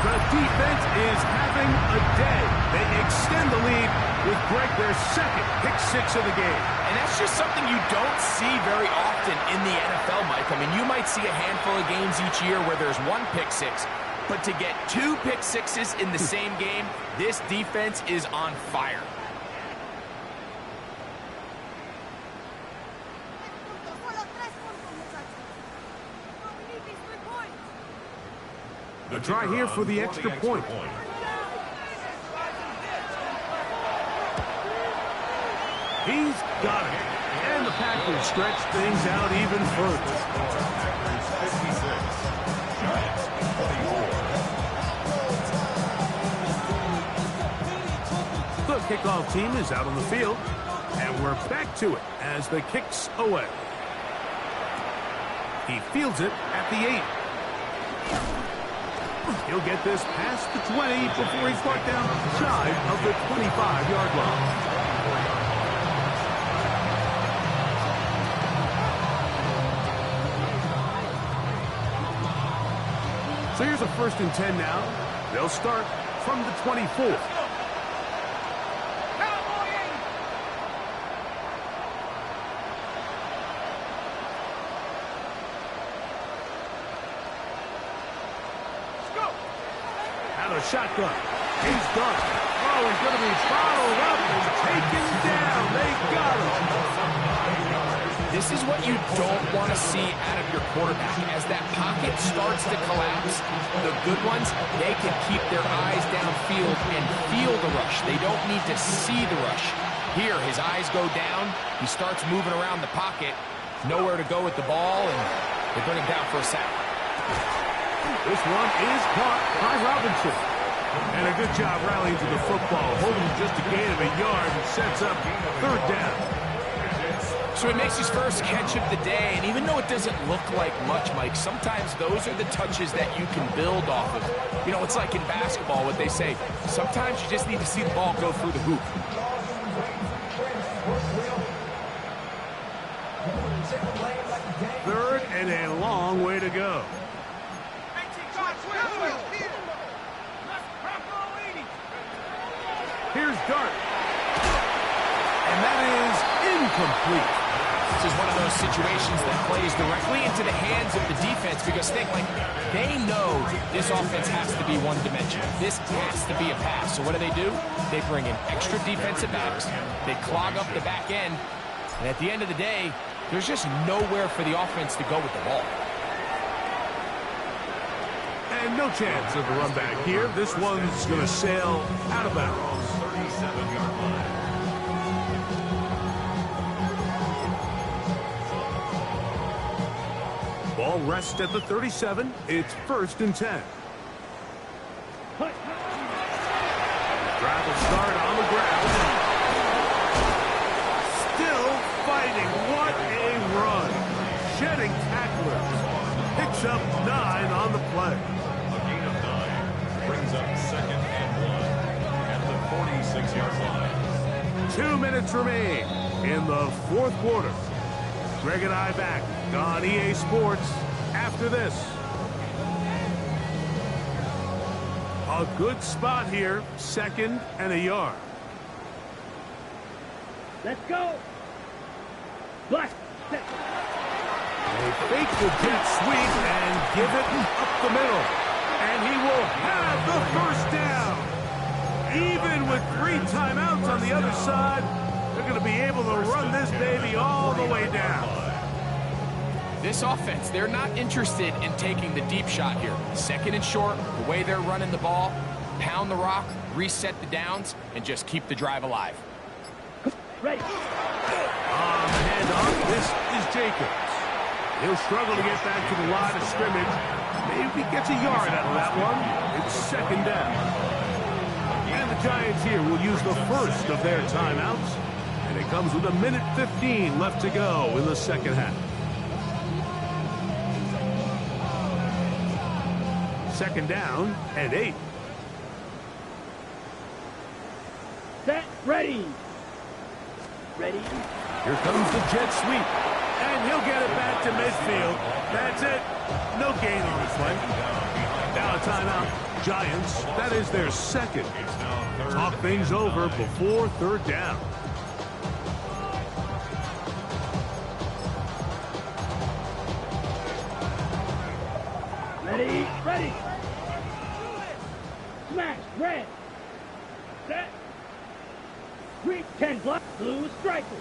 The defense is having a day. They extend the lead with their 2nd pick 6 of the game. And that's just something you don't see very often in the NFL, Mike. I mean, you might see a handful of games each year where there's 1 pick 6, but to get 2 pick 6s in the same game, this defense is on fire. A try here for the extra point. He's got it. And the Packers stretch things out even further. Packers 56, Giants 24. The kickoff team is out on the field. And we're back to it as the kick's away. He fields it at the 8. He'll get this past the 20 before he's brought down shy of the 25-yard line. So here's a 1st and 10 now. They'll start from the 24. Out of the shotgun. He's done. Oh, he's going to be followed up and taken down. They got him. This is what you don't want to see out of your quarterback. As that pocket starts to collapse, the good ones, they can keep their eyes downfield and feel the rush. They don't need to see the rush. Here, his eyes go down. He starts moving around the pocket. Nowhere to go with the ball, and they bring him down for a sack. This one is caught by Robinson. And a good job rallying to the football, holding just a gain of a yard and sets up third down. So he makes his first catch of the day, and even though it doesn't look like much, Mike, sometimes those are the touches that you can build off of. You know, it's like in basketball, what they say, sometimes you just need to see the ball go through the hoop. Third and a long way to go. Here's Dart. And that is incomplete. This is one of those situations that plays directly into the hands of the defense because they know this offense has to be one-dimensional. This has to be a pass. So what do? They bring in extra defensive backs. They clog up the back end. And at the end of the day, there's just nowhere for the offense to go with the ball. And no chance of a run back here. This one's going to sail out of bounds. 37-yard line. Ball rests at the 37. It's 1st and 10. Drive will start on the ground. Still fighting. What a run. Shedding tacklers. Picks up 9 on the play. A gain of 9 brings up 2nd and 1 at the 46-yard line. 2 minutes remain in the 4th quarter. Greg and I back on EA Sports after this. A good spot here, 2nd and a yard. Let's go. Black. They fake the jet sweep and give it up the middle. And he will have the 1st down. Even with 3 timeouts on the other side, they're going to be able to run this baby all the way down. This offense, they're not interested in taking the deep shot here. 2nd and short, the way they're running the ball, pound the rock, reset the downs, and just keep the drive alive. Ready. On the handoff, this is Jacobs. He'll struggle to get back to the line of scrimmage. Maybe gets a yard out of that one. It's 2nd down. And the Giants here will use the first of their timeouts. And it comes with 1:15 left to go in the 2nd half. 2nd down and 8. Set. Ready. Ready. Here comes the jet sweep. And he'll get it back to midfield. That's it. No gain on the play. Now a timeout. Giants, that is their 2nd. Talk things over before 3rd down. Ready. Ready. Smash. Red. Set. Green. 10 block. Blue striker.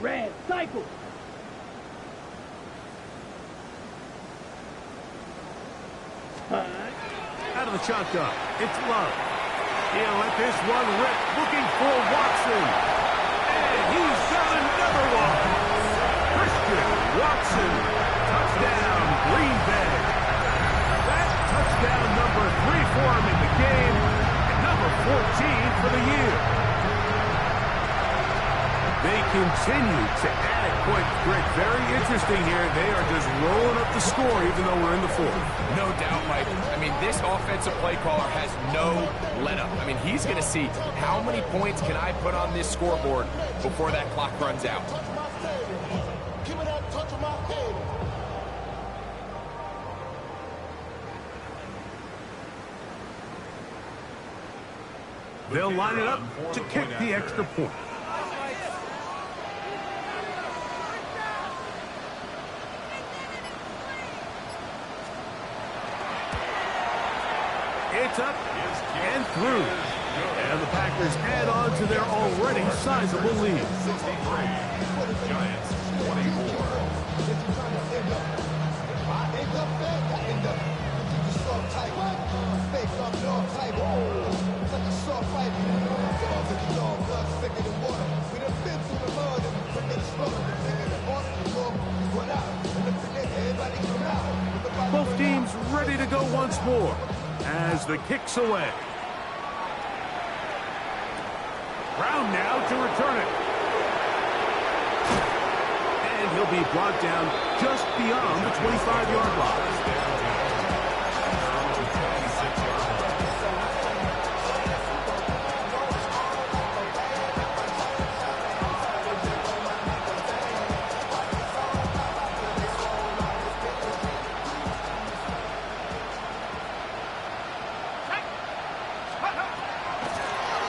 Red. Cycle. Out of the shotgun, it's Love. He'll let this one rip, looking for Watson. And he's got another one. Christian Watson, touchdown, Green Bay. That touchdown number 3 for him in the game, and number 14 for the year. They continue to add points. Greg, very interesting here. They are just rolling up the score even though we're in the 4th. No doubt, Mike. I mean, this offensive play caller has no let-up. I mean, he's going to see how many points can I put on this scoreboard before that clock runs out. They'll line it up to kick the extra point. It's up and through. And the Packers add on to their already sizable lead. 63. Giants 24. Both teams ready to go once more as the kick's away. Brown now to return it. And he'll be brought down just beyond the 25-yard line.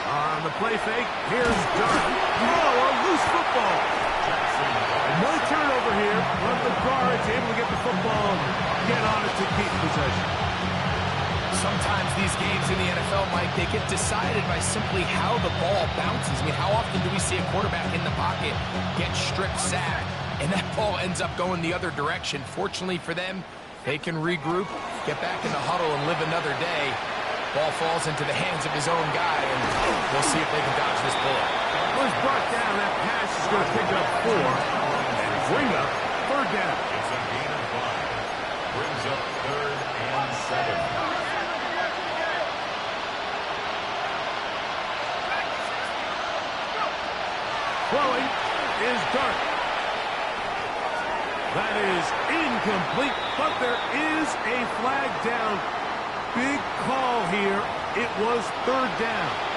On the play fake, here's Darby. Oh, a loose football. No turnover here, but the guard's able to get the football, get on it to keep possession. Sometimes these games in the NFL, Mike, they get decided by simply how the ball bounces. I mean, how often do we see a quarterback in the pocket get strip sacked, and that ball ends up going the other direction? Fortunately for them, they can regroup, get back in the huddle, and live another day. Ball falls into the hands of his own guy, and we'll see if they can dodge this bullet. Was brought down. That pass is going to pick up 4 and bring up third down. It's a gain of 5. Brings up 3rd and 7. Throwing is Dark. That is incomplete, but there is a flag down. Big call here. It was third down.